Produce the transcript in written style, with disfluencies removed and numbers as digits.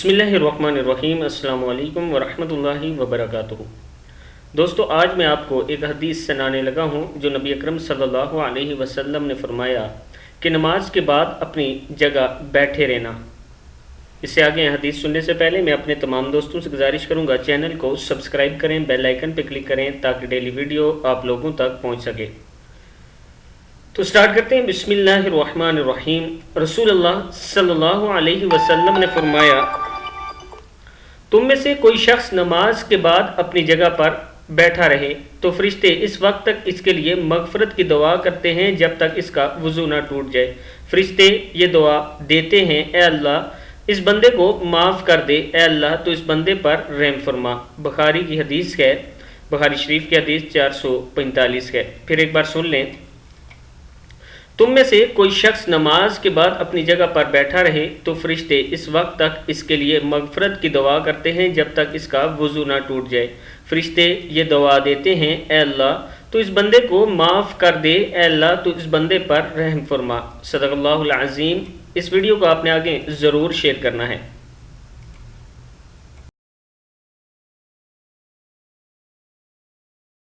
बिस्मिल्लाहिर्रहमानिर्रहीम। अस्सलामु अलैकुम वरहमतुल्लाहि वबरकातुहू। दोस्तों, आज मैं आपको एक हदीस सुनाने लगा हूँ जो नबी अकरम सल्लल्लाहु अलैहि वसल्लम ने फरमाया कि नमाज के बाद अपनी जगह बैठे रहना। इससे आगे हदीस सुनने से पहले मैं अपने तमाम दोस्तों से गुजारिश करूँगा, चैनल को सब्सक्राइब करें, बेल आइकन पर क्लिक करें ताकि डेली वीडियो आप लोगों तक पहुँच सके। तो स्टार्ट करते हैं। बिस्मिल्लाहिर्रहमानिर्रहीम। रसूलुल्लाह सल्लल्लाहु अलैहि वसल्लम ने फरमाया, तुम में से कोई शख्स नमाज के बाद अपनी जगह पर बैठा रहे तो फरिश्ते इस वक्त तक इसके लिए मगफरत की दुआ करते हैं जब तक इसका वज़ू ना टूट जाए। फरिश्ते ये दुआ देते हैं, ए अल्लाह इस बंदे को माफ़ कर दे, ए अल्लाह तो इस बंदे पर रहम फरमा। बुखारी की हदीस है, बुखारी शरीफ की हदीस 445 है। फिर एक बार सुन लें। तुम में से कोई शख्स नमाज के बाद अपनी जगह पर बैठा रहे तो फरिश्ते इस वक्त तक इसके लिए मगफरत की दुआ करते हैं जब तक इसका वज़ू ना टूट जाए। फरिश्ते ये दुआ देते हैं, ए अल्लाह तो इस बंदे को माफ़ कर दे, ए अल्लाह तो इस बंदे पर रहम फरमा। सदक़ल्लाहुल अज़ीम। इस वीडियो को आपने आगे ज़रूर शेयर करना है।